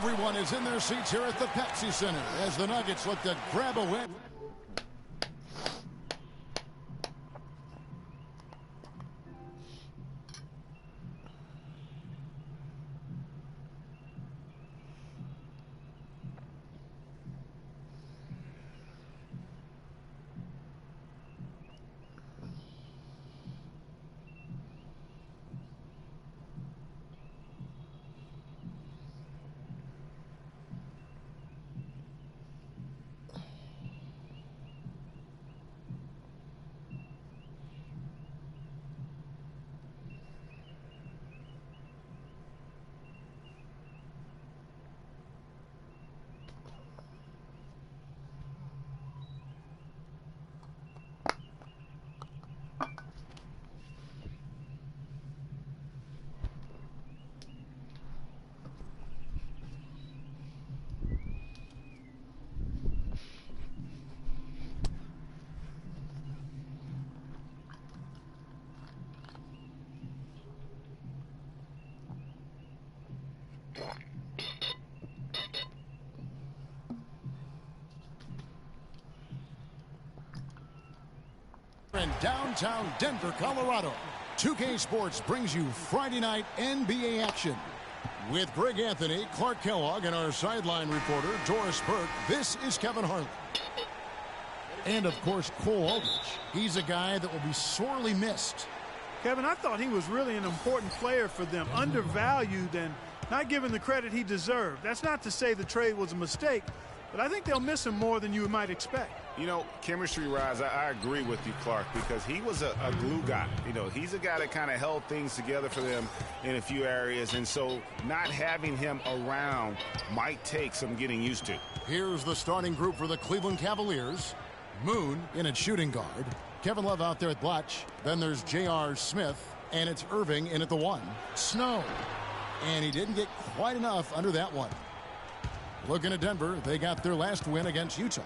Everyone is in their seats here at the Pepsi Center as the Nuggets look to grab a win. In downtown Denver, Colorado, 2K Sports brings you Friday night NBA action. With Greg Anthony, Clark Kellogg, and our sideline reporter, Doris Burke, this is Kevin Harlan. And, of course, Cole Aldrich. He's a guy that will be sorely missed. Kevin, I thought he was really an important player for them, undervalued and not given the credit he deserved. That's not to say the trade was a mistake, but I think they'll miss him more than you might expect. You know, chemistry-wise, I agree with you, Clark, because he was a glue guy. You know, he's a guy that kind of held things together for them in a few areas, and so not having him around might take some getting used to. Here's the starting group for the Cleveland Cavaliers. Moon in at shooting guard. Kevin Love out there at Blatch. Then there's J.R. Smith, and it's Irving in at the 1. Snow. And he didn't get quite enough under that one. Looking at Denver, they got their last win against Utah.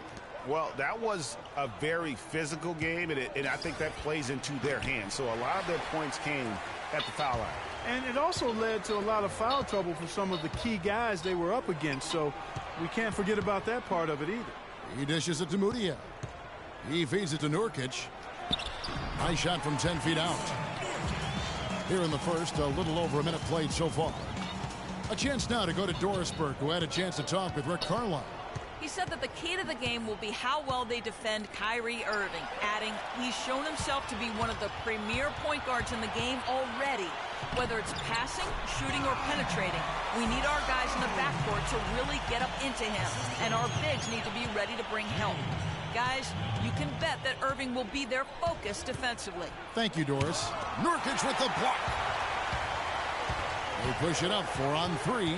Well, that was a very physical game, and I think that plays into their hands. So a lot of their points came at the foul line. And it also led to a lot of foul trouble for some of the key guys they were up against. So we can't forget about that part of it either. He dishes it to Mudiay. He feeds it to Nurkic. Nice shot from 10 feet out. Here in the first, a little over a minute played so far. A chance now to go to Doris Burke, who had a chance to talk with Rick Carlisle. He said that the key to the game will be how well they defend Kyrie Irving, adding he's shown himself to be one of the premier point guards in the game already. Whether it's passing, shooting, or penetrating, we need our guys in the backcourt to really get up into him, and our bigs need to be ready to bring help. Guys, you can bet that Irving will be their focus defensively. Thank you, Doris. Nurkic with the block. They push it up 4-on-3.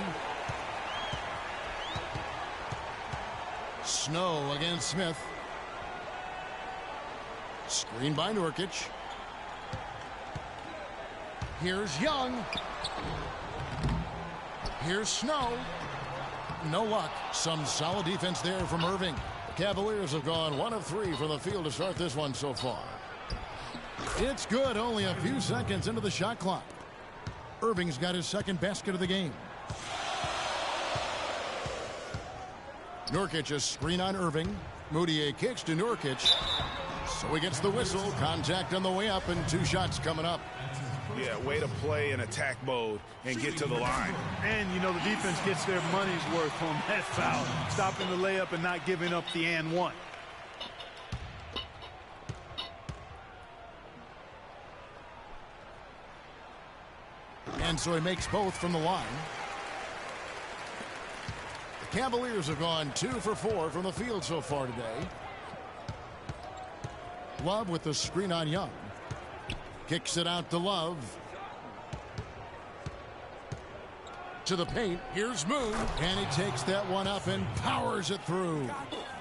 Snow against Smith. Screen by Nurkic. Here's Young. Here's Snow. No luck. Some solid defense there from Irving. The Cavaliers have gone 1 of 3 from the field to start this one so far. It's good. Only a few seconds into the shot clock. Irving's got his second basket of the game. Nurkic a screen on Irving. Mudiay kicks to Nurkic. So he gets the whistle. Contact on the way up and 2 shots coming up. Yeah, way to play in attack mode and get to the line. And, you know, the defense gets their money's worth on that foul. Stopping the layup and not giving up the and one. And so he makes both from the line. The Cavaliers have gone 2 for 4 from the field so far today. Love with the screen on Young. Kicks it out to Love. To the paint. Here's Moon. And he takes that one up and powers it through.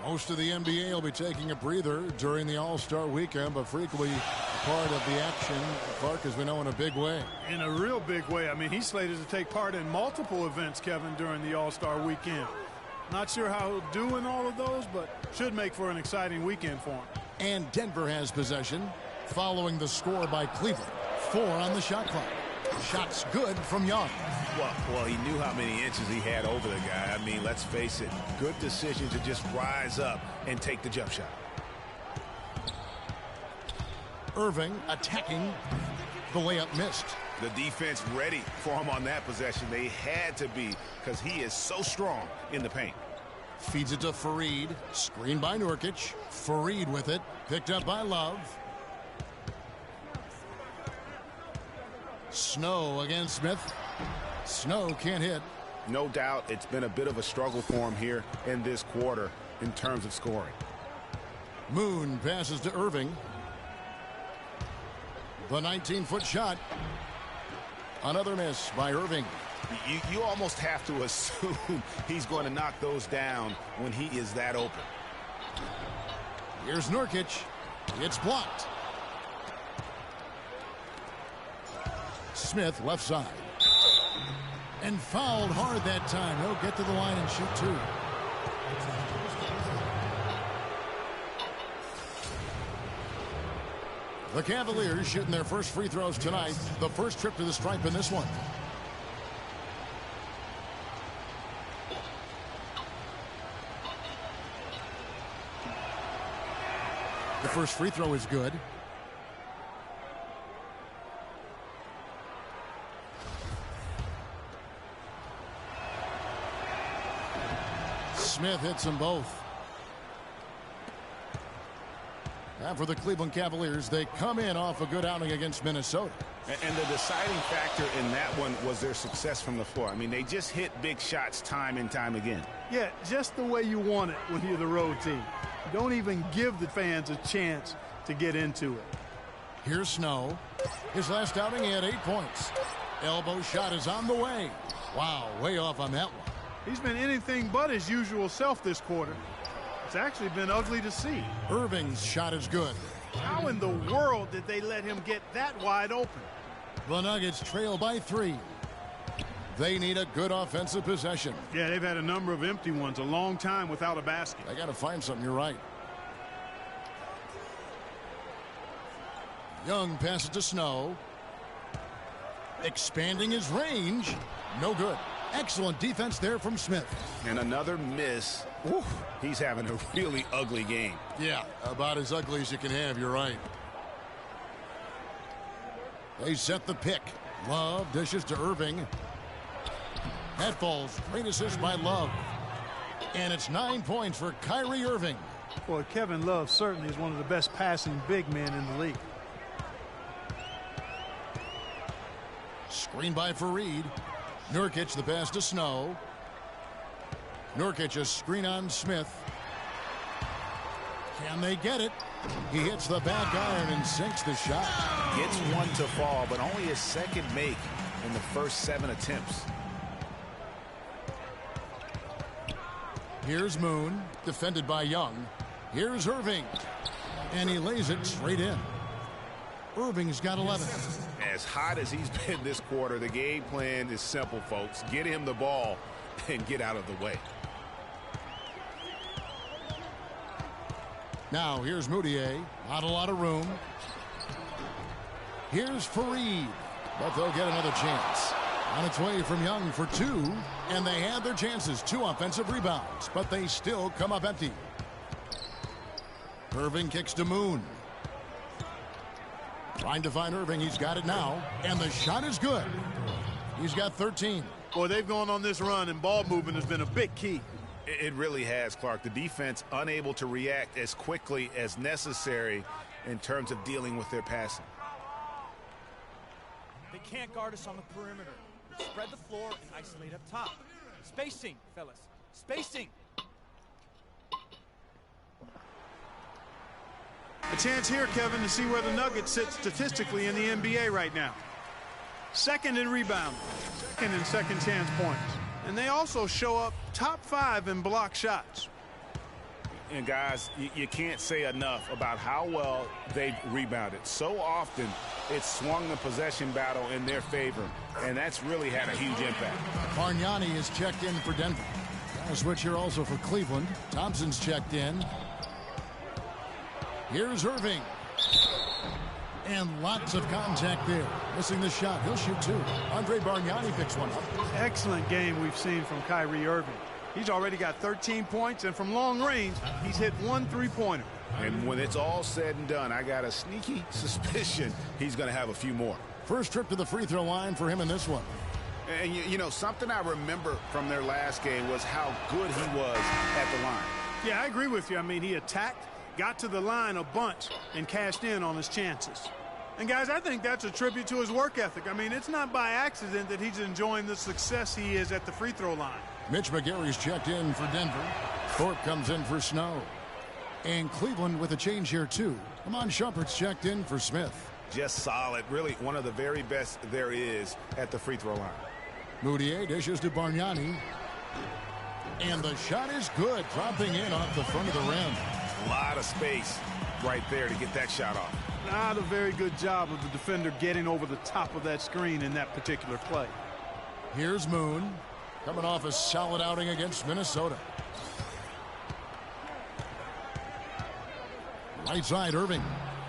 Most of the NBA will be taking a breather during the All-Star weekend, but frequently a part of the action, Clark, as we know, in a big way. In a real big way. I mean, he's slated to take part in multiple events, Kevin, during the All-Star weekend. Not sure how he'll do in all of those, but should make for an exciting weekend for him. And Denver has possession, following the score by Cleveland. 4 on the shot clock. Shot's good from Young. Well, he knew how many inches he had over the guy. I mean, let's face it, good decision to just rise up and take the jump shot. Irving attacking. The layup missed. The defense ready for him on that possession. They had to be, because he is so strong in the paint. Feeds it to Fareed. Screened by Nurkic. Fareed with it. Picked up by Love. Snow against Smith. Snow can't hit. No doubt it's been a bit of a struggle for him here in this quarter in terms of scoring. Moon passes to Irving. The 19-foot shot. Another miss by Irving. You almost have to assume he's going to knock those down when he is that open. Here's Nurkic. It's blocked. Smith left side. And fouled hard that time. He'll get to the line and shoot two. The Cavaliers shooting their first free throws tonight. The first trip to the stripe in this one. The first free throw is good. Smith hits them both. And for the Cleveland Cavaliers, they come in off a good outing against Minnesota. And the deciding factor in that one was their success from the floor. I mean, they just hit big shots time and time again. Yeah, just the way you want it when you're the road team. Don't even give the fans a chance to get into it. Here's Snow. His last outing, he had 8 points. Elbow shot is on the way. Wow, way off on that one. He's been anything but his usual self this quarter. It's actually been ugly to see. Irving's shot is good. How in the world did they let him get that wide open? The Nuggets trail by 3. They need a good offensive possession. Yeah, they've had a number of empty ones, a long time without a basket. They got to find something. You're right. Young passes to Snow. Expanding his range. No good. Excellent defense there from Smith. And another miss. Oof, he's having a really ugly game. Yeah, about as ugly as you can have. You're right. They set the pick. Love dishes to Irving. That falls. Great assist by Love. And it's 9 points for Kyrie Irving. Boy, Kevin Love certainly is one of the best passing big men in the league. Screen by Fareed. Nurkic the pass to Snow. Nurkic a screen on Smith. Can they get it? He hits the back iron and sinks the shot. Gets one to fall, but only his second make in the first 7 attempts. Here's Moon, defended by Young. Here's Irving, and he lays it straight in. Irving's got 11. As hot as he's been this quarter, the game plan is simple, folks. Get him the ball and get out of the way. Now here's Moutier. Not a lot of room. Here's Fareed, but they'll get another chance. On its way from Young for 2, and they had their chances. 2 offensive rebounds, but they still come up empty. Irving kicks to Moon. Trying to find Irving. He's got it now, and the shot is good. He's got 13. Boy, they've gone on this run, and ball movement has been a big key. It really has, Clark. The defense unable to react as quickly as necessary in terms of dealing with their passing. They can't guard us on the perimeter. Spread the floor and isolate up top. Spacing, fellas. Spacing. A chance here, Kevin, to see where the Nuggets sit statistically in the NBA right now. Second in rebounding, second in second chance points. And they also show up top 5 in block shots. And guys, you can't say enough about how well they've rebounded. So often it's swung the possession battle in their favor, and that's really had a huge impact. Bargnani is checked in for Denver. Got a switch here also for Cleveland. Thompson's checked in. Here's Irving. And lots of contact there. Missing the shot. He'll shoot two. Andre Bargnani picks one up. Excellent game we've seen from Kyrie Irving. He's already got 13 points, and from long range, he's hit 1 3-pointer. And when it's all said and done, I got a sneaky suspicion he's going to have a few more. First trip to the free throw line for him in this one. And, you know, something I remember from their last game was how good he was at the line. Yeah, I agree with you. I mean, he attacked, got to the line a bunch, and cashed in on his chances. And, guys, I think that's a tribute to his work ethic. I mean, it's not by accident that he's enjoying the success he is at the free throw line. Mitch McGary's checked in for Denver. Thorpe comes in for Snow. And Cleveland with a change here, too. Amon Shumpert's checked in for Smith. Just solid. Really one of the very best there is at the free throw line. Moutier dishes to Bargnani. And the shot is good, dropping in off the front of the rim. A lot of space right there to get that shot off. Not a very good job of the defender getting over the top of that screen in that particular play. Here's Moon, coming off a solid outing against Minnesota. Right side, Irving.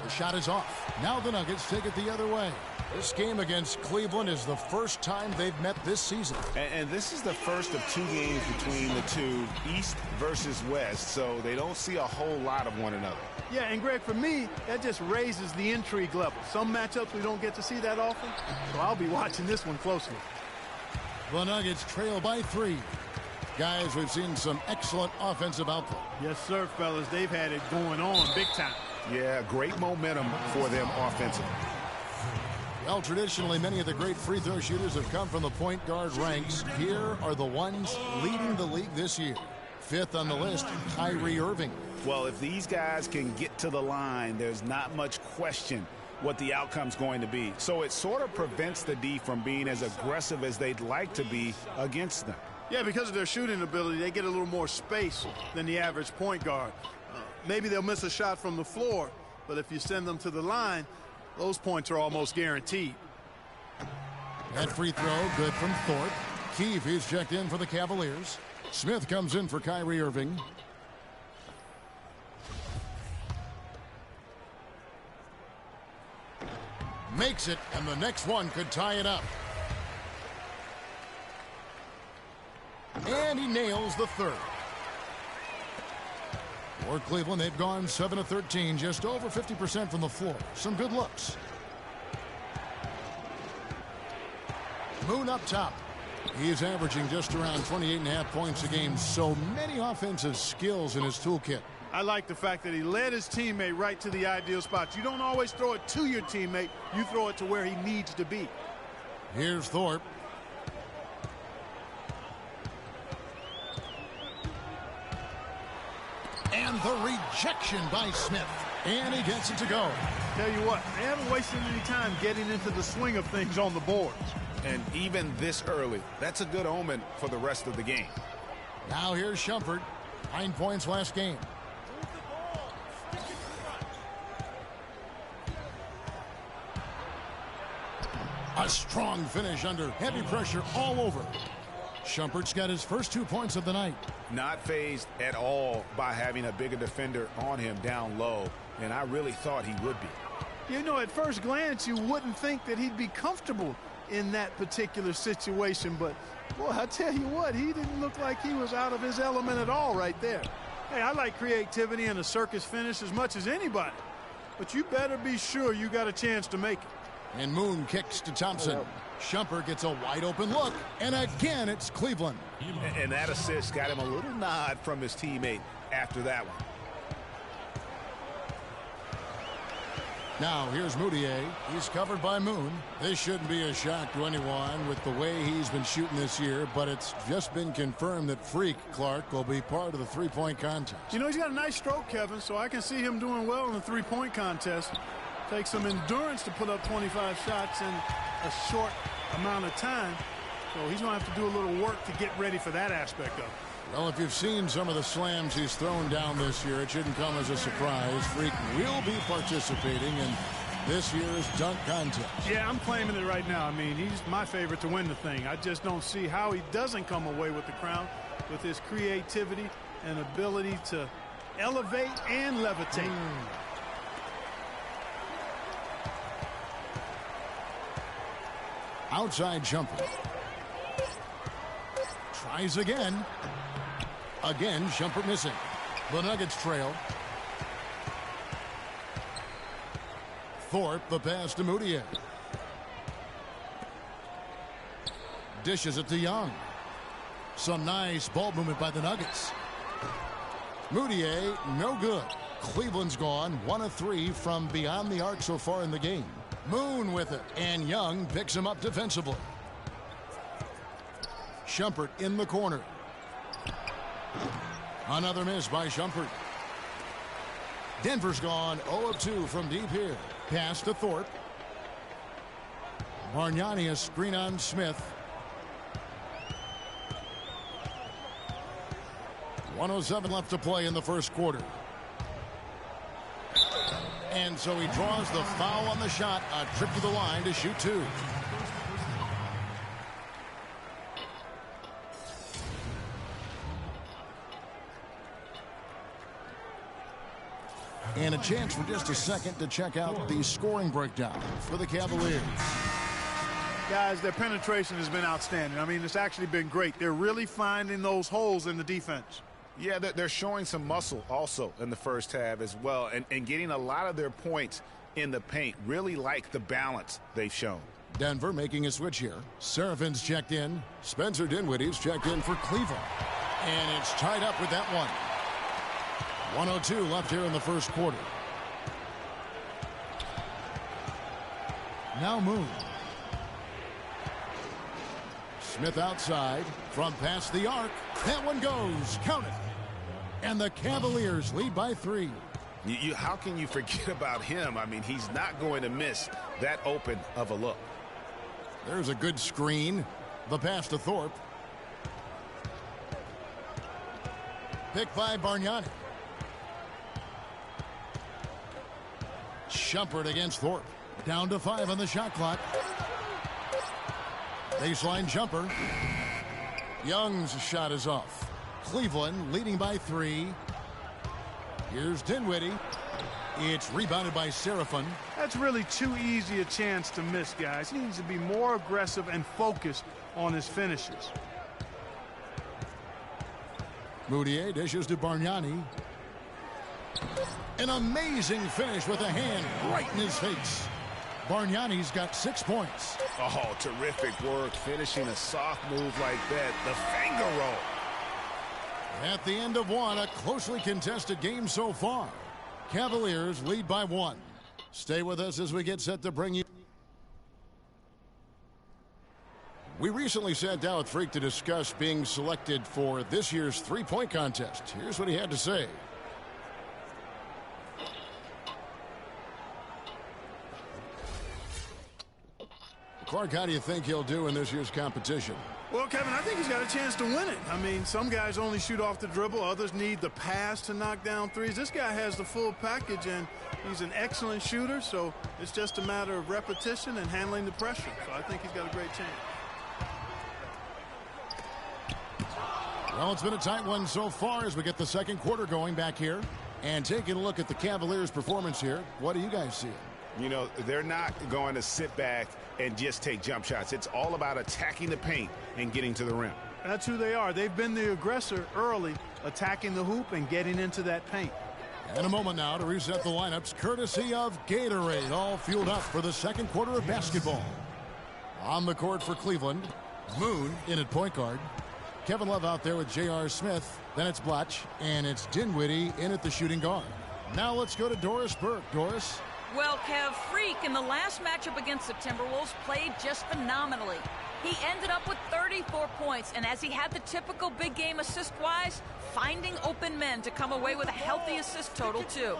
The shot is off. Now the Nuggets take it the other way. This game against Cleveland is the first time they've met this season. And this is the first of 2 games between the two, East versus West, so they don't see a whole lot of one another. Yeah, and Greg, for me, that just raises the intrigue level. Some matchups we don't get to see that often, so I'll be watching this one closely. The Nuggets trail by 3. Guys, we've seen some excellent offensive output. Yes, sir, fellas. They've had it going on big time. Yeah, great momentum for them offensively. Well, traditionally, many of the great free throw shooters have come from the point guard ranks. Here are the ones leading the league this year. 5th on the list, Kyrie Irving. Well, if these guys can get to the line, there's not much question what the outcome's going to be. So it sort of prevents the D from being as aggressive as they'd like to be against them. Yeah, because of their shooting ability, they get a little more space than the average point guard. Maybe they'll miss a shot from the floor, but if you send them to the line, those points are almost guaranteed. That free throw, good from Thorpe. Keefe is checked in for the Cavaliers. Smith comes in for Kyrie Irving. Makes it, and the next one could tie it up. And he nails the third. For Cleveland, they've gone 7 of 13, just over 50% from the floor. Some good looks. Moon up top. He's averaging just around 28.5 points a game. So many offensive skills in his toolkit. I like the fact that he led his teammate right to the ideal spot. You don't always throw it to your teammate. You throw it to where he needs to be. Here's Thorpe. And the rejection by Smith. And he gets it to go. Tell you what, they haven't wasted any time getting into the swing of things on the boards. And even this early, that's a good omen for the rest of the game. Now here's Shumpert. 9 points last game. A strong finish under heavy pressure all over. Shumpert's got his first 2 points of the night. Not fazed at all by having a bigger defender on him down low, and I really thought he would be. You know, at first glance, you wouldn't think that he'd be comfortable in that particular situation, but boy, I tell you what, he didn't look like he was out of his element at all right there. Hey, I like creativity and a circus finish as much as anybody, but you better be sure you got a chance to make it. And Moon kicks to Thompson. Shumpert gets a wide open look, and again it's Cleveland. And that assist got him a little nod from his teammate after that one. Now here's Moutier. He's covered by Moon. This shouldn't be a shock to anyone with the way he's been shooting this year, but it's just been confirmed that Freak Clark will be part of the three-point contest. You know, he's got a nice stroke, Kevin, so I can see him doing well in the three-point contest. Takes some endurance to put up 25 shots in a short amount of time, so he's going to have to do a little work to get ready for that aspect of it. Well, if you've seen some of the slams he's thrown down this year, it shouldn't come as a surprise. Freak will be participating in this year's dunk contest. Yeah, I'm claiming it right now. I mean, he's my favorite to win the thing. I just don't see how he doesn't come away with the crown with his creativity and ability to elevate and levitate. Outside jumper. Tries again. Again, Shumpert missing. The Nuggets trail. Thorpe, the pass to Moutier. Dishes it to Young. Some nice ball movement by the Nuggets. Moutier, no good. Cleveland's gone 1 of 3 from beyond the arc so far in the game. Moon with it, and Young picks him up defensively. Shumpert in the corner. Another miss by Shumpert. Denver's gone 0 of 2 from deep here. Pass to Thorpe. Bargnani, a screen on Smith. 1:07 left to play in the first quarter. And so he draws the foul on the shot. A trip to the line to shoot 2. And a chance for just a second to check out the scoring breakdown for the Cavaliers. Guys, their penetration has been outstanding. I mean, it's actually been great. They're really finding those holes in the defense. Yeah, they're showing some muscle also in the first half as well, and getting a lot of their points in the paint. Really like the balance they've shown. Denver making a switch here. Serafin's checked in. Spencer Dinwiddie's checked in for Cleveland. And it's tied up with that one. 1:02 left here in the first quarter. Now Moon. Smith outside from past the arc. That one goes. Count it. And the Cavaliers lead by 3. How can you forget about him? I mean, he's not going to miss that open of a look. There's a good screen. The pass to Thorpe. Picked by Bargnani. Shumpert against Thorpe. Down to 5 on the shot clock. Baseline jumper. Young's shot is off. Cleveland leading by 3. Here's Dinwiddie. It's rebounded by Serafin. That's really too easy a chance to miss, guys. He needs to be more aggressive and focused on his finishes. Moutier dishes to Bargnani. An amazing finish with a hand right in his face. Bargnani's got 6 points. Oh, terrific work finishing a soft move like that. The finger roll. At the end of one, a closely contested game so far. Cavaliers lead by 1. Stay with us as we get set to bring you. We recently sat down with Freak to discuss being selected for this year's three-point contest. Here's what he had to say. Clark, how do you think he'll do in this year's competition? Well, Kevin, I think he's got a chance to win it. I mean, some guys only shoot off the dribble. Others need the pass to knock down threes. This guy has the full package, and he's an excellent shooter, so it's just a matter of repetition and handling the pressure. So I think he's got a great chance. Well, it's been a tight one so far as we get the second quarter going back here. And taking a look at the Cavaliers' performance here, what do you guys see? You know, they're not going to sit back and just take jump shots. It's all about attacking the paint and getting to the rim. That's who they are. They've been the aggressor early, attacking the hoop and getting into that paint. And a moment now to reset the lineups, courtesy of Gatorade, all fueled up for the second quarter of basketball. On the court for Cleveland, Moon in at point guard. Kevin Love out there with J.R. Smith. Then it's Blatch, and it's Dinwiddie in at the shooting guard. Now let's go to Doris Burke. Doris? Well, Kev, Freak in the last matchup against the Timberwolves played just phenomenally. He ended up with 34 points, and as he had the typical big game assist-wise, finding open men to come away with a healthy assist total, too.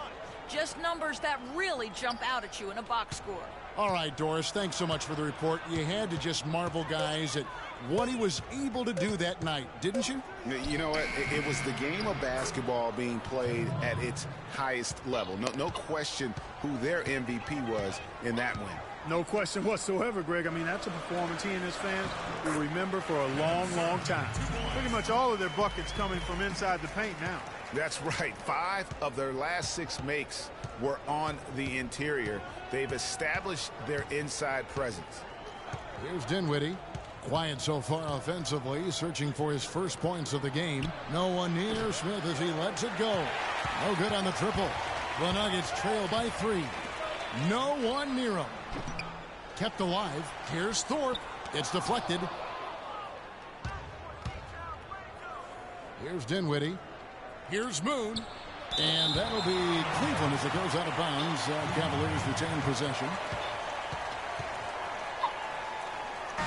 Just numbers that really jump out at you in a box score. All right, Doris, thanks so much for the report. You had to just marvel, guys, at what he was able to do that night, didn't you? You know what? It was the game of basketball being played at its highest level. No question who their MVP was in that win. No question whatsoever, Greg. I mean, that's a performance he and his fans will remember for a long, long time. Pretty much all of their buckets coming from inside the paint now. That's right. 5 of their last 6 makes were on the interior. They've established their inside presence. Here's Dinwiddie. Quiet so far offensively, searching for his first points of the game. No one near Smith as he lets it go. No good on the triple. The Nuggets trail by 3. No one near him. Kept alive. Here's Thorpe. It's deflected. Here's Dinwiddie. Here's Moon. And that'll be Cleveland as it goes out of bounds. Cavaliers retain possession.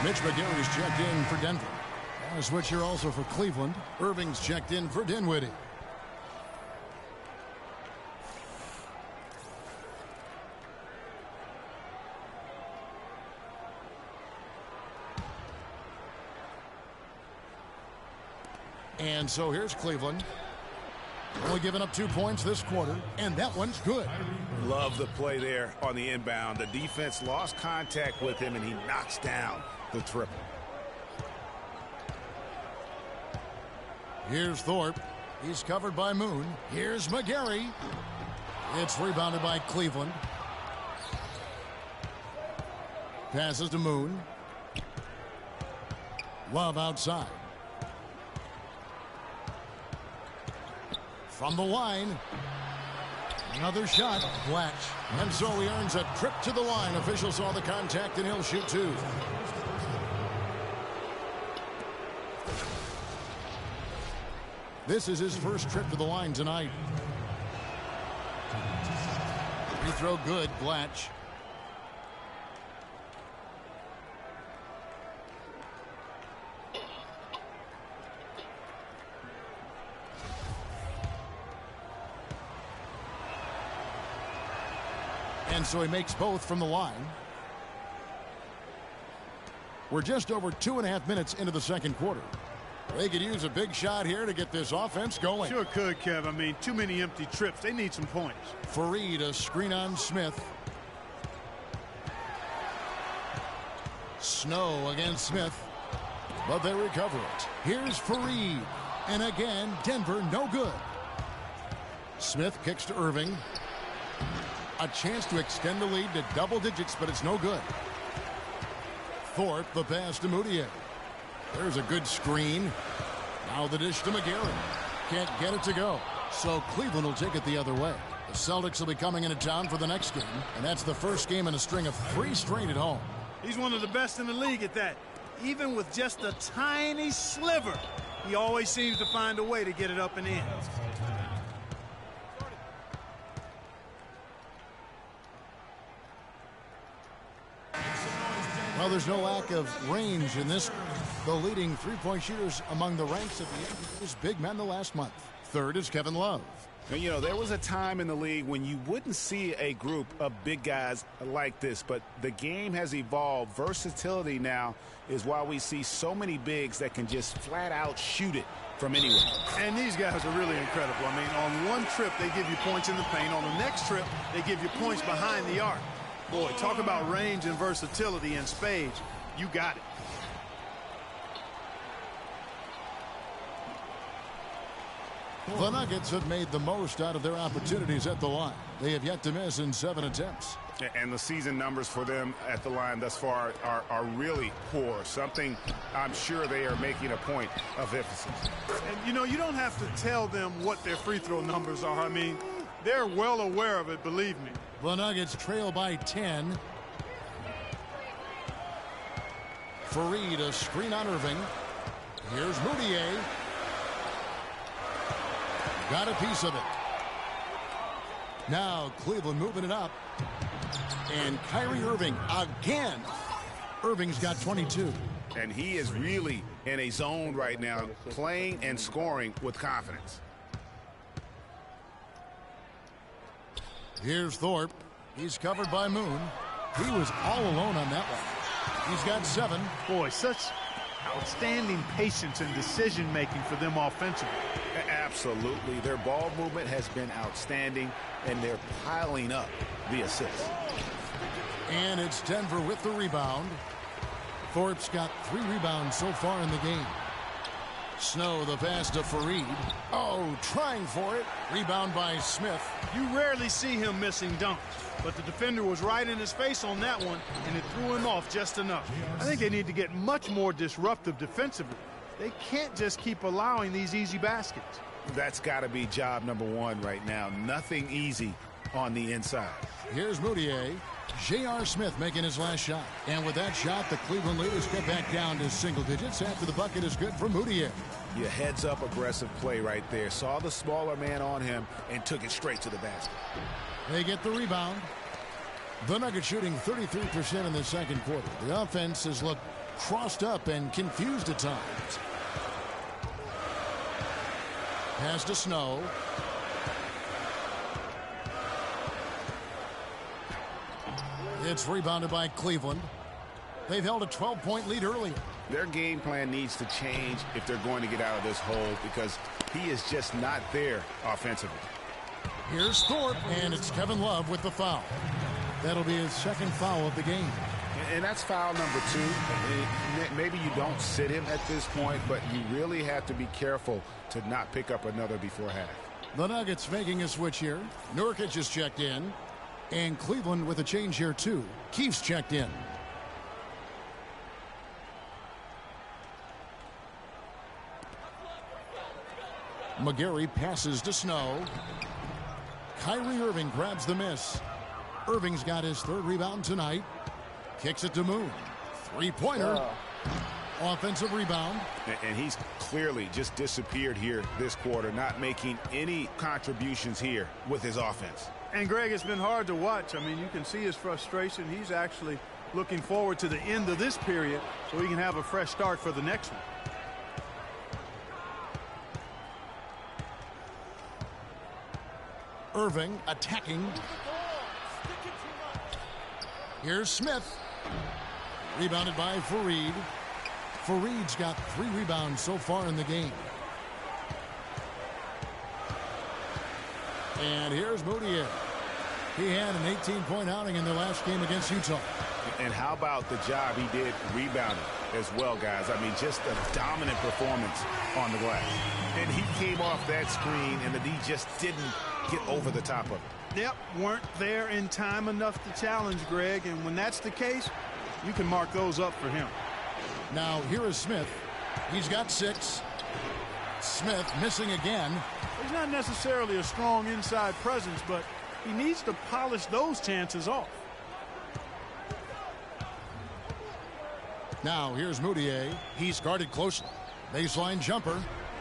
Mitch McGarry's checked in for Denver. And a switch here also for Cleveland. Irving's checked in for Dinwiddie. And so here's Cleveland. Only giving up 2 points this quarter, and that one's good. Love the play there on the inbound. The defense lost contact with him, and he knocks down the triple. Here's Thorpe. He's covered by Moon. Here's McGarry. It's rebounded by Cleveland. Passes to Moon. Love outside. From the line. Another shot. Blatch. And so he earns a trip to the line. Officials saw the contact and he'll shoot 2. This is his first trip to the line tonight. Free throw good. Blatch. And so he makes both from the line. We're just over 2.5 minutes into the second quarter. They could use a big shot here to get this offense going. Sure could, Kev. I mean, too many empty trips. They need some points. Fareed, a screen on Smith. Snow against Smith. But they recover it. Here's Fareed. And again, Denver no good. Smith kicks to Irving. A chance to extend the lead to double digits, but it's no good. Thorpe, the pass to Moutier. There's a good screen. Now the dish to McGarry. Can't get it to go. So Cleveland will take it the other way. The Celtics will be coming into town for the next game, and that's the first game in a string of 3 straight at home. He's one of the best in the league at that. Even with just a tiny sliver, he always seems to find a way to get it up and in. Well, there's no lack of range in this. The leading three-point shooters among the ranks of the NBA's big men the last month. Third is Kevin Love. And, you know, there was a time in the league when you wouldn't see a group of big guys like this, but the game has evolved. Versatility now is why we see so many bigs that can just flat out shoot it from anywhere. And these guys are really incredible. I mean, on one trip, they give you points in the paint. On the next trip, they give you points behind the arc. Boy, talk about range and versatility in spades. You got it. The Nuggets have made the most out of their opportunities at the line. They have yet to miss in 7 attempts. And the season numbers for them at the line thus far are really poor. Something I'm sure they are making a point of emphasis. And, you know, you don't have to tell them what their free throw numbers are. I mean, they're well aware of it, believe me. The Nuggets trail by 10. Fareed, a screen on Irving. Here's Moutier. Got a piece of it. Now Cleveland moving it up. And Kyrie Irving again. Irving's got 22. And he is really in a zone right now, playing and scoring with confidence. Here's Thorpe. He's covered by Moon. He was all alone on that one. He's got 7. Boy, such outstanding patience and decision-making for them offensively. Absolutely. Their ball movement has been outstanding, and they're piling up the assists. And it's Denver with the rebound. Thorpe's got 3 rebounds so far in the game. Snow, the pass to Fareed. Oh, trying for it. Rebound by Smith. You rarely see him missing dunks, but the defender was right in his face on that one, and it threw him off just enough. I think they need to get much more disruptive defensively. They can't just keep allowing these easy baskets. That's got to be job number one right now. Nothing easy on the inside. Here's Moutier. J.R. Smith making his last shot. And with that shot, the Cleveland leaders get back down to single digits after the bucket is good for Moutier. Your heads-up aggressive play right there. Saw the smaller man on him and took it straight to the basket. They get the rebound. The Nuggets shooting 33% in the second quarter. The offense has looked crossed up and confused at times. Pass to Snow. It's rebounded by Cleveland. They've held a 12-point lead earlier. Their game plan needs to change if they're going to get out of this hole because he is just not there offensively. Here's Thorpe, and it's Kevin Love with the foul. That'll be his second foul of the game. And that's foul number 2. Maybe you don't sit him at this point, but you really have to be careful to not pick up another before half. The Nuggets making a switch here. Nurkic is checked in. And Cleveland with a change here, too. Keefe's checked in. McGarry passes to Snow. Kyrie Irving grabs the miss. Irving's got his third rebound tonight. Kicks it to Moon. Three-pointer. Offensive rebound. And he's clearly just disappeared here this quarter, not making any contributions here with his offense. And, Greg, it's been hard to watch. I mean, you can see his frustration. He's actually looking forward to the end of this period so he can have a fresh start for the next one. Irving attacking. Here's Smith. Rebounded by Fareed. Fareed's got 3 rebounds so far in the game. And here's Moutier. He had an 18-point outing in the last game against Utah. And how about the job he did rebounding as well, guys? I mean, just a dominant performance on the glass. And he came off that screen, and the D just didn't get over the top of it. Yep, weren't there in time enough to challenge, Greg. And when that's the case, you can mark those up for him. Now, here is Smith. He's got 6. Smith missing again. He's not necessarily a strong inside presence, but he needs to polish those chances off. Now, here's Moutier. He's guarded closely. Baseline jumper.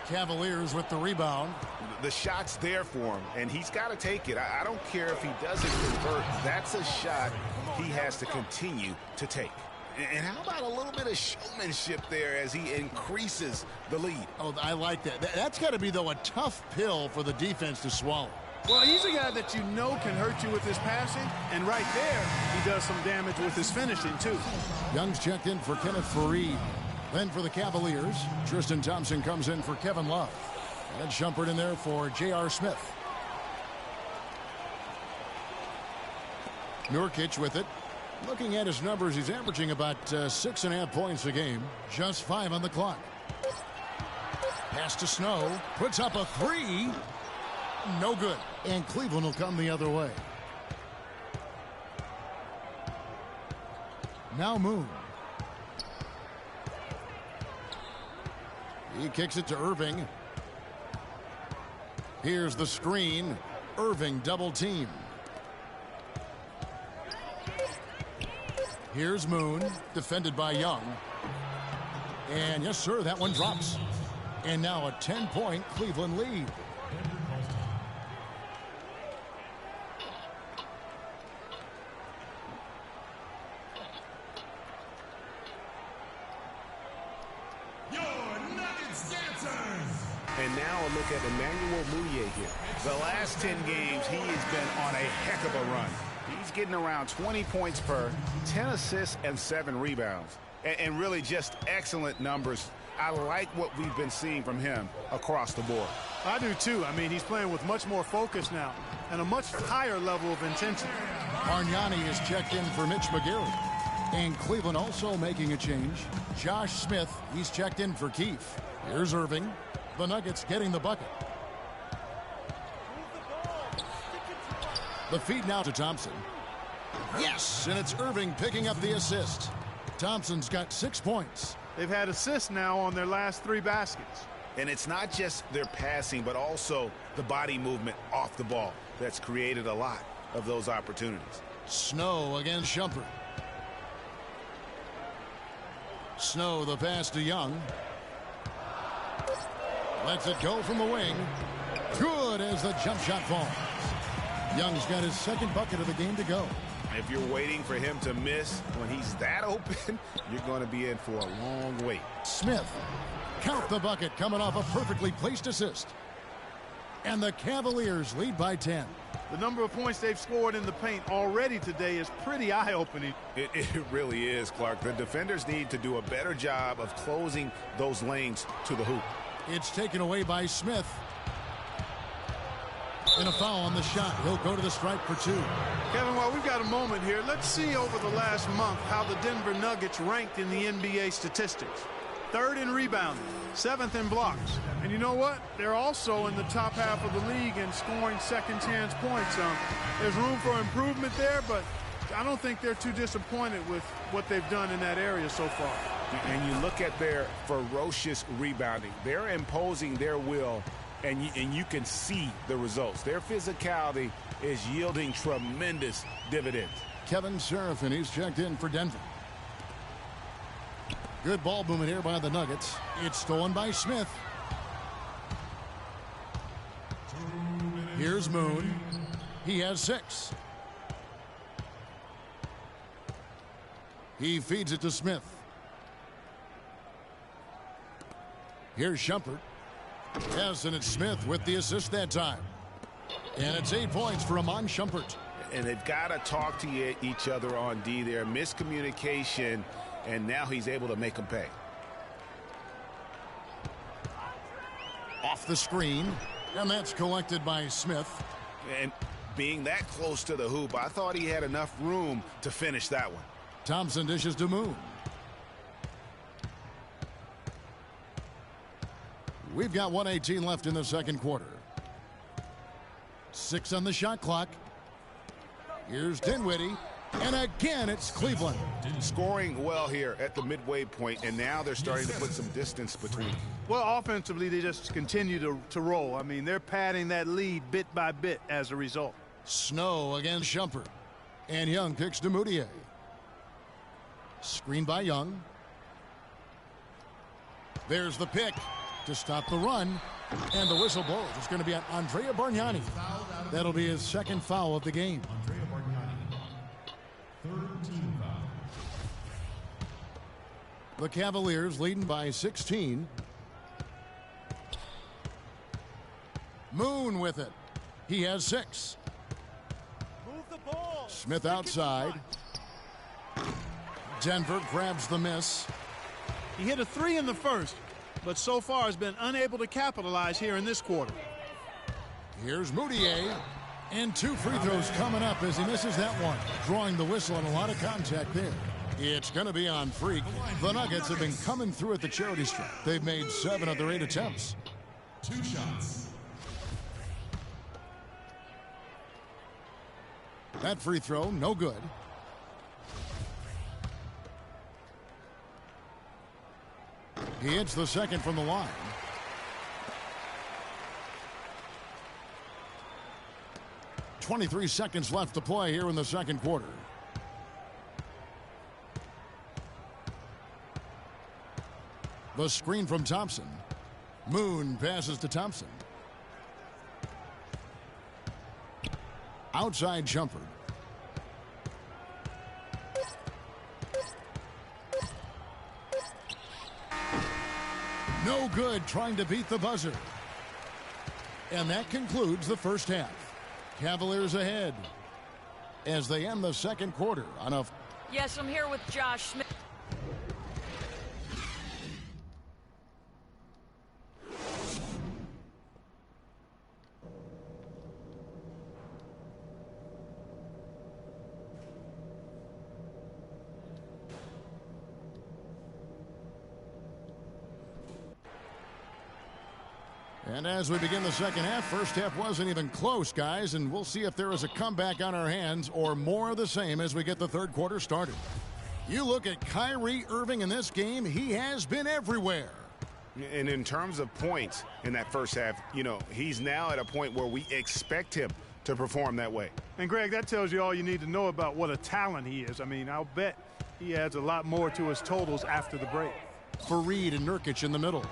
Cavaliers with the rebound. The shot's there for him, and he's got to take it. I don't care if he doesn't convert. That's a shot he has to continue to take. And how about a little bit of showmanship there as he increases the lead? Oh, I like that. That's got to be, though, a tough pill for the defense to swallow. Well, he's a guy that you know can hurt you with his passing, and right there, he does some damage with his finishing, too. Young's checked in for Kenneth Fareed. Then for the Cavaliers, Tristan Thompson comes in for Kevin Love. And Shumpert in there for J.R. Smith. Nurkic with it. Looking at his numbers, he's averaging about 6.5 points a game. Just 5 on the clock. Pass to Snow. Puts up a 3. No good. And Cleveland will come the other way. Now Moon. He kicks it to Irving. Here's the screen. Irving double team. Here's Moon, defended by Young. And yes, sir, that one drops. And now a 10-point Cleveland lead. And now a look at Emmanuel Mudiay here. The last 10 games, he has been on a heck of a run. He's getting around 20 points per, 10 assists, and 7 rebounds. And really just excellent numbers. I like what we've been seeing from him across the board. I do, too. I mean, he's playing with much more focus now and a much higher level of intensity. Bargnani is checked in for Mitch McGarry. And Cleveland also making a change. Josh Smith, he's checked in for Keefe. Here's Irving. The Nuggets getting the bucket. The feed now to Thompson. Yes, and it's Irving picking up the assist. Thompson's got 6 points. They've had assists now on their last 3 baskets. And it's not just their passing, but also the body movement off the ball that's created a lot of those opportunities. Snow against Shumpert. Snow, the pass to Young. Lets it go from the wing. Good as the jump shot falls. Young's got his second bucket of the game to go. If you're waiting for him to miss when he's that open, you're going to be in for a long wait. Smith. Count the bucket coming off a perfectly placed assist. And the Cavaliers lead by 10. The number of points they've scored in the paint already today is pretty eye-opening. It really is, Clark. The defenders need to do a better job of closing those lanes to the hoop. It's taken away by Smith. And a foul on the shot. He'll go to the stripe for 2. Kevin, while we've got a moment here, let's see over the last month how the Denver Nuggets ranked in the NBA statistics. 3rd in rebounding, 7th in blocks. And you know what? They're also in the top half of the league in scoring second chance points. There's room for improvement there, but I don't think they're too disappointed with what they've done in that area so far. And you look at their ferocious rebounding. They're imposing their will, and you can see the results. Their physicality is yielding tremendous dividends. Kevin Serafin, he's checked in for Denver. Good ball movement here by the Nuggets. It's stolen by Smith. Here's Moon. He has 6. He feeds it to Smith. Here's Shumpert. Yes, and it's Smith with the assist that time. And it's 8 points for Amon Shumpert. And they've got to talk to each other on D there. Miscommunication, and now he's able to make them pay. Off the screen, and that's collected by Smith. And being that close to the hoop, I thought he had enough room to finish that one. Thompson dishes to Moon. We've got 1:18 left in the second quarter. 6 on the shot clock. Here's Dinwiddie. And again, it's Cleveland. Scoring well here at the midway point, and now they're starting to put some distance between. Well, offensively, they just continue to roll. I mean, they're padding that lead bit by bit as a result. Snow against Shumpert. And Young picks Demoutier. Screen by Young. There's the pick to stop the run. And the whistle blows. It's going to be on Andrea Bargnani. That'll be his second foul of the game. The Cavaliers leading by 16. Moon with it. He has 6. Move the ball. Smith outside. Denver grabs the miss. He hit a 3 in the first, but so far has been unable to capitalize here in this quarter. Here's Moutier. And 2 free throws coming up as he misses that one. Drawing the whistle and a lot of contact there. It's going to be on Freak. The Nuggets have been coming through at the charity stripe. They've made 7 of their 8 attempts. 2 shots. That free throw, no good. He hits the second from the line. .23 seconds left to play here in the second quarter. The screen from Thompson. Moon passes to Thompson. Outside Shumpert. No good, trying to beat the buzzer. And that concludes the first half. Cavaliers ahead as they end the second quarter on a... Yes, I'm here with Josh Smith. And as we begin the second half, first half wasn't even close, guys, and we'll see if there is a comeback on our hands or more of the same as we get the third quarter started. You look at Kyrie Irving in this game, he has been everywhere. And in terms of points in that first half, you know, he's now at a point where we expect him to perform that way. And, Greg, that tells you all you need to know about what a talent he is. I mean, I'll bet he adds a lot more to his totals after the break. Fareed and Nurkic in the middle.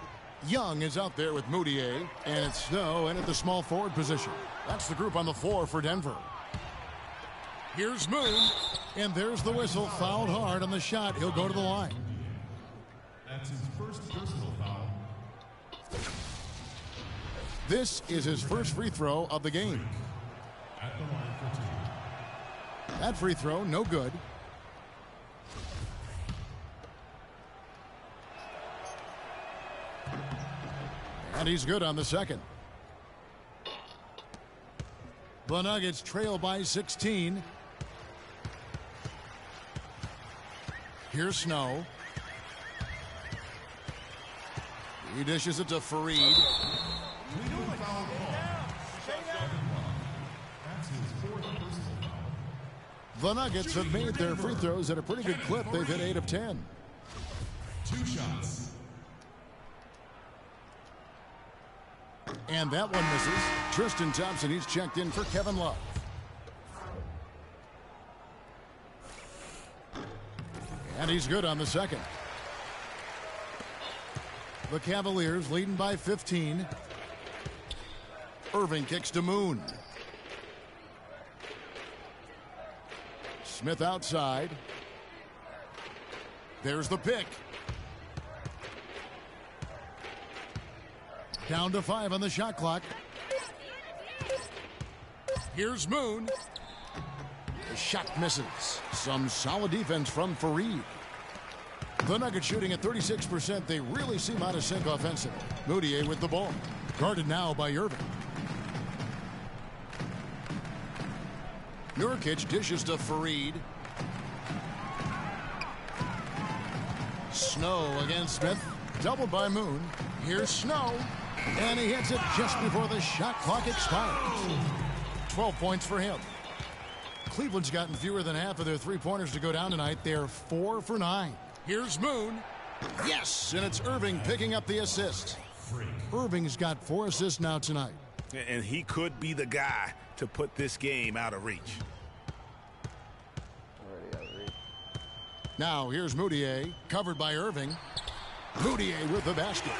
Young is out there with Moutier, and it's Snow in at the small forward position. That's the group on the floor for Denver. Here's Moon, and there's the whistle. Fouled hard on the shot. He'll go to the line. That's his first personal foul. This is his first free throw of the game. At the line for two. That free throw, no good. And he's good on the second. The Nuggets trail by 16. Here's Snow. He dishes it to Fareed. The Nuggets have made their free throws at a pretty good clip. They've hit 8 of 10. 2 shots. And that one misses. Tristan Thompson, he's checked in for Kevin Love. And he's good on the second. The Cavaliers leading by 15. Irving kicks to Moon. Smith outside. There's the pick. Down to 5 on the shot clock. Here's Moon. The shot misses. Some solid defense from Fareed. The Nuggets shooting at 36%. They really seem out of sync offensively. Moutier with the ball. Guarded now by Irving. Nurkic dishes to Fareed. Snow against Smith. Doubled by Moon. Here's Snow. And he hits it just before the shot clock expires. 12 points for him. Cleveland's gotten fewer than half of their three-pointers to go down tonight. They're 4 for 9. Here's Moon. Yes, and it's Irving picking up the assist. Irving's got 4 assists now tonight. And he could be the guy to put this game out of reach. Now here's Moutier, covered by Irving. Moutier with the basket.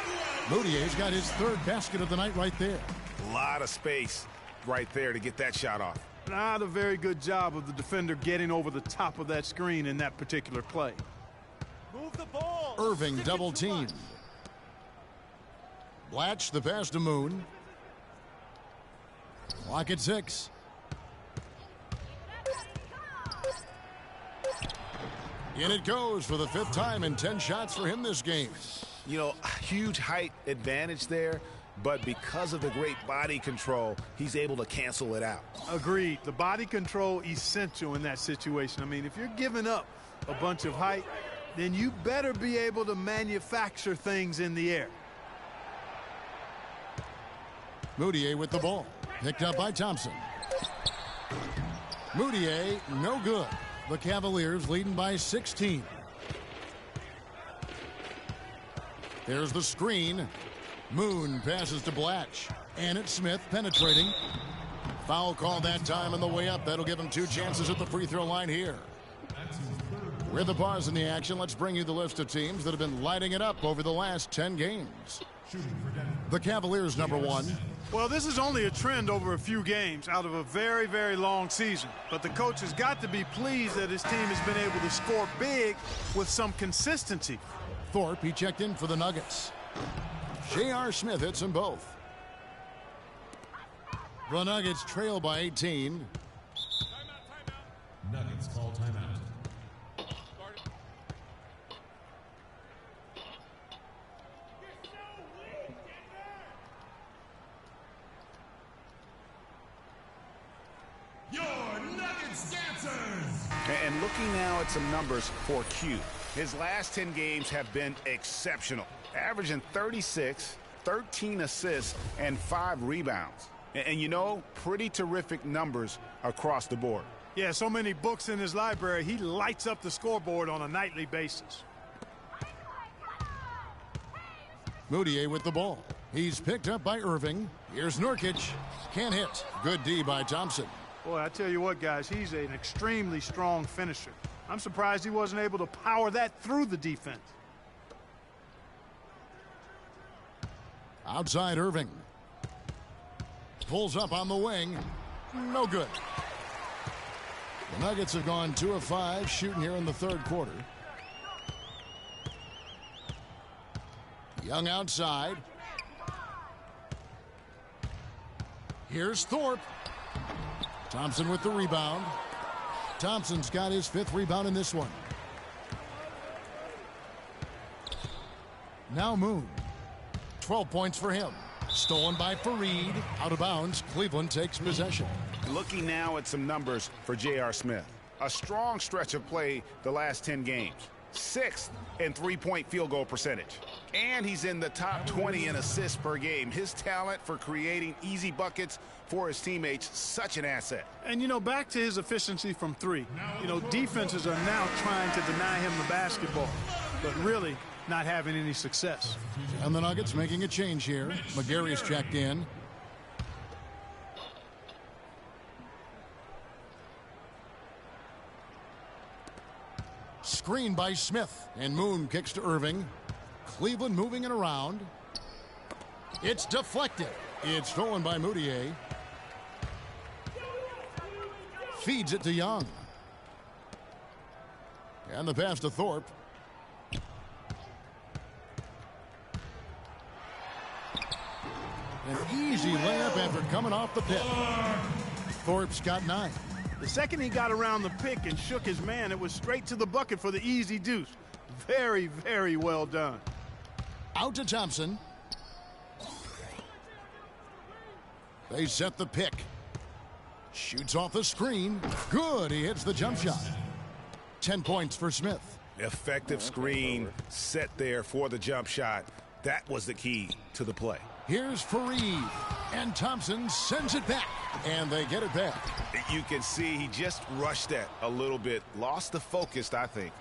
Moutier's got his 3rd basket of the night right there. A lot of space right there to get that shot off. Not a very good job of the defender getting over the top of that screen in that particular play. Move the ball. Irving double teamed. Blatch the pass to Moon. Clock at 6. In it goes for the 5th time and 10 shots for him this game. You know, huge height advantage there, but because of the great body control, he's able to cancel it out. Agreed. The body control essential in that situation. I mean, if you're giving up a bunch of height, then you better be able to manufacture things in the air. Moutier with the ball. Picked up by Thompson. Moutier, no good. The Cavaliers leading by 16. There's the screen. Moon passes to Blatch. And it's Smith penetrating. Foul call that time on the way up. That'll give him 2 chances at the free throw line here. With the pause in the action, let's bring you the list of teams that have been lighting it up over the last 10 games. The Cavaliers, number 1. Well, this is only a trend over a few games out of a very, very long season. But the coach has got to be pleased that his team has been able to score big with some consistency. Thorpe, he checked in for the Nuggets. J.R. Smith hits them both. The Nuggets trail by 18. Nuggets call timeout. Your Nuggets dancers! And looking now at some numbers for Q. His last 10 games have been exceptional. Averaging 36, 13 assists, and 5 rebounds. And you know, pretty terrific numbers across the board. Yeah, so many books in his library, he lights up the scoreboard on a nightly basis. Moutier with the ball. He's picked up by Irving. Here's Nurkic. Can't hit. Good D by Thompson. Boy, I tell you what, guys, he's an extremely strong finisher. I'm surprised he wasn't able to power that through the defense. Outside Irving. Pulls up on the wing. No good. The Nuggets have gone 2 of 5 shooting here in the third quarter. Young outside. Here's Thorpe. Thompson with the rebound. Thompson's got his 5th rebound in this one. Now Moon. 12 points for him. Stolen by Fareed. Out of bounds. Cleveland takes possession. Looking now at some numbers for J.R. Smith. A strong stretch of play the last 10 games. 6th in three-point field goal percentage. And he's in the top 20 in assists per game. His talent for creating easy buckets for his teammates, such an asset. And, you know, back to his efficiency from 3. You know, defenses are now trying to deny him the basketball, but really not having any success. And the Nuggets making a change here. McGary's checked in. Screen by Smith, and Moon kicks to Irving. Cleveland moving it around. It's deflected. It's stolen by Moutier. Feeds it to Young. And the pass to Thorpe. An easy layup after coming off the pick. Thorpe's got 9. The second he got around the pick and shook his man, it was straight to the bucket for the easy deuce. Very, very well done. Out to Thompson. They set the pick. Shoots off the screen. Good. He hits the jump shot. 10 points for Smith. Effective screen set there for the jump shot. That was the key to the play. Here's Fareed. And Thompson sends it back. And they get it back. You can see he just rushed that a little bit. Lost the focus, I think.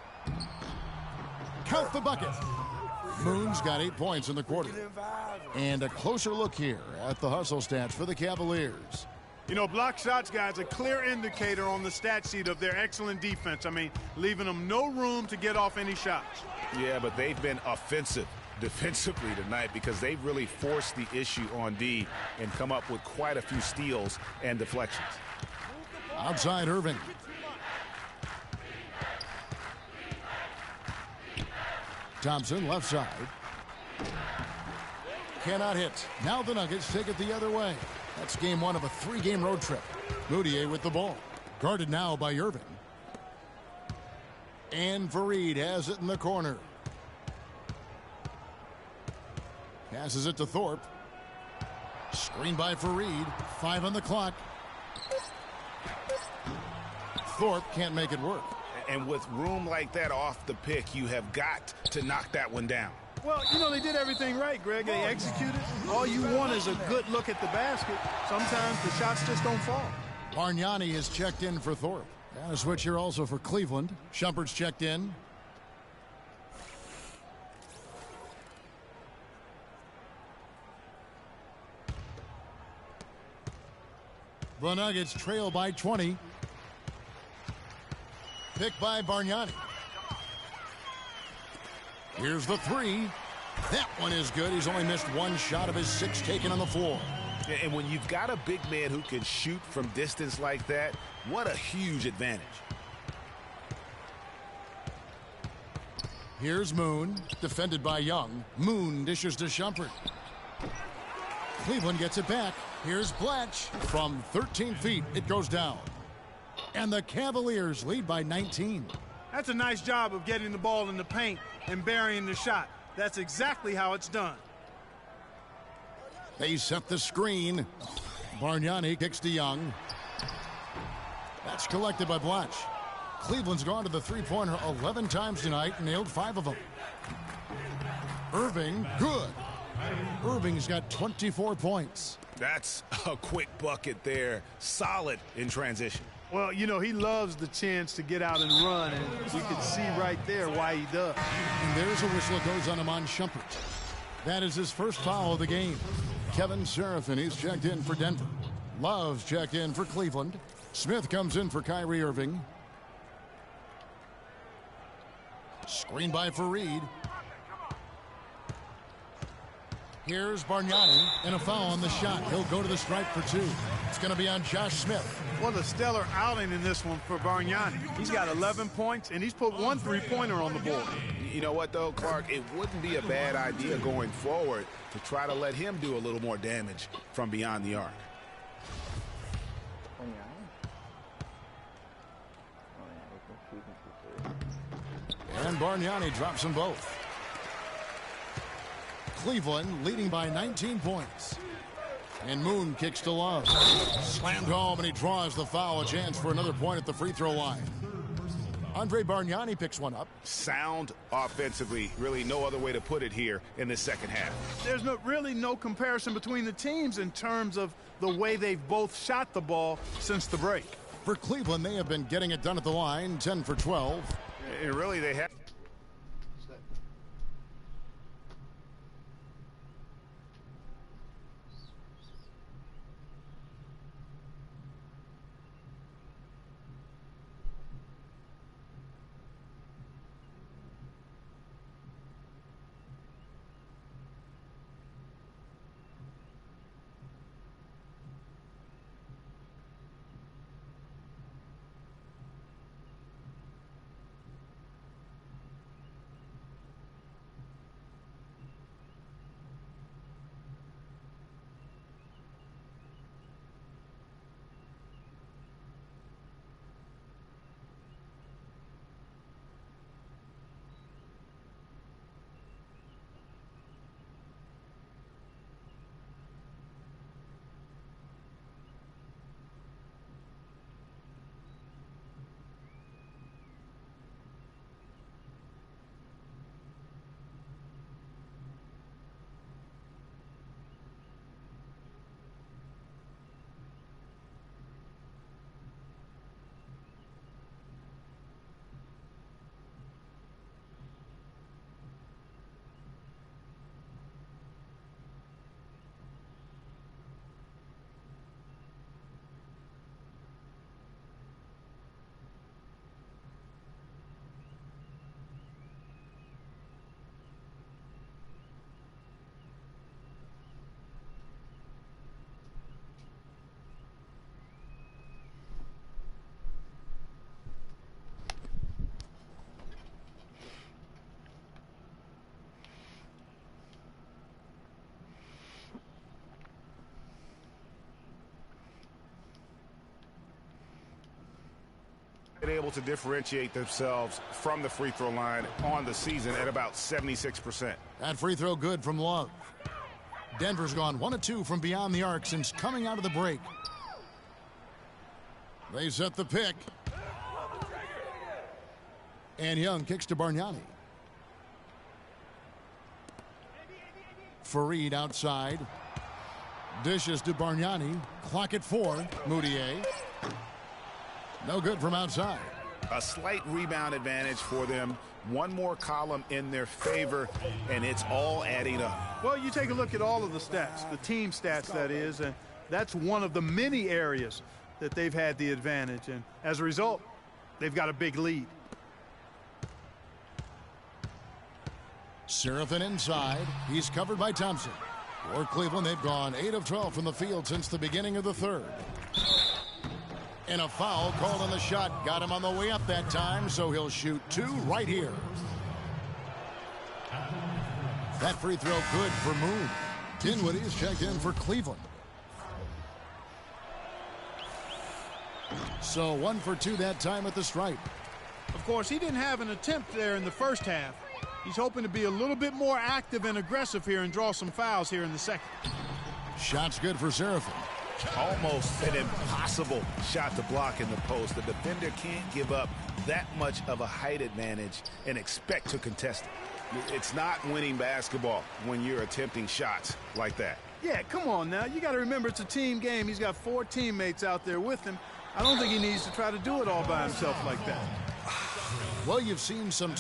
Count the bucket. Moon's got 8 points in the quarter. And a closer look here at the hustle stats for the Cavaliers. You know, block shots, guys, a clear indicator on the stat sheet of their excellent defense. I mean, leaving them no room to get off any shots. Yeah, but they've been offensive defensively tonight because they've really forced the issue on D and come up with quite a few steals and deflections. Outside Irving. Thompson left side. Cannot hit. Now the Nuggets take it the other way. That's game 1 of a 3-game road trip. Moutier with the ball. Guarded now by Irving. And Fareed has it in the corner. Passes it to Thorpe. Screen by Fareed. 5 on the clock. Thorpe can't make it work. And with room like that off the pick, you have got to knock that one down. Well, you know, they did everything right, Greg. They executed. All you want is a good look at the basket. Sometimes the shots just don't fall. Bargnani has checked in for Thorpe. And a switch here also for Cleveland. Shumpert's checked in. The Nuggets trail by 20. Picked by Bargnani. Here's the 3. That one is good. He's only missed 1 shot of his 6 taken on the floor. And when you've got a big man who can shoot from distance like that, what a huge advantage. Here's Moon, defended by Young. Moon dishes to Shumpert. Cleveland gets it back. Here's Blatch. From 13 feet, it goes down. And the Cavaliers lead by 19. That's a nice job of getting the ball in the paint and burying the shot. That's exactly how it's done. They set the screen. Bargnani kicks to Young. That's collected by Blatch. Cleveland's gone to the three-pointer 11 times tonight and nailed 5 of them. Irving, good. Irving's got 24 points. That's a quick bucket there. Solid in transition. Well, you know, he loves the chance to get out and run, and we can see right there why he does. And there's a whistle that goes on Iman Shumpert. That is his first foul of the game. Kevin Seraphin, he's checked in for Denver. Love's checked in for Cleveland. Smith comes in for Kyrie Irving. Screen by Fareed. Here's Bargnani, and a foul on the shot. He'll go to the stripe for two. It's going to be on Josh Smith. What a stellar outing in this one for Bargnani. He's got 11 points, and he's put one three-pointer on the board. You know what, though, Clark? It wouldn't be a bad idea going forward to try to let him do a little more damage from beyond the arc. And Bargnani drops them both. Cleveland leading by 19 points. And Moon kicks to Love. Slammed home, and he draws the foul. A chance for another point at the free throw line. Andre Bargnani picks one up. Sound offensively. Really no other way to put it here in the second half. There's really no comparison between the teams in terms of the way they've both shot the ball since the break. For Cleveland, they have been getting it done at the line, 10 for 12. And really, they have. Been able to differentiate themselves from the free throw line on the season at about 76%. That free throw good from Love. Denver's gone 1 of 2 from beyond the arc since coming out of the break. They set the pick. And Young kicks to Bargnani. Fareed outside. Dishes to Bargnani. Clock at 4. Moutier. No good from outside. A slight rebound advantage for them. One more column in their favor, and it's all adding up. Well, you take a look at all of the stats, the team stats, that is, and that's one of the many areas that they've had the advantage. And as a result, they've got a big lead. Seraphin inside. He's covered by Thompson. For Cleveland, they've gone 8 of 12 from the field since the beginning of the third. And a foul called on the shot. Got him on the way up that time, so he'll shoot 2 right here. That free throw good for Moon. Dinwiddie's checked in for Cleveland. So 1 for 2 that time at the stripe. Of course, he didn't have an attempt there in the first half. He's hoping to be a little bit more active and aggressive here and draw some fouls here in the second. Shot's good for Seraphin. Almost an impossible shot to block in the post. The defender can't give up that much of a height advantage and expect to contest it. It's not winning basketball when you're attempting shots like that. Yeah, come on now. You got to remember it's a team game. He's got 4 teammates out there with him. I don't think he needs to try to do it all by himself like that. Well, you've seen some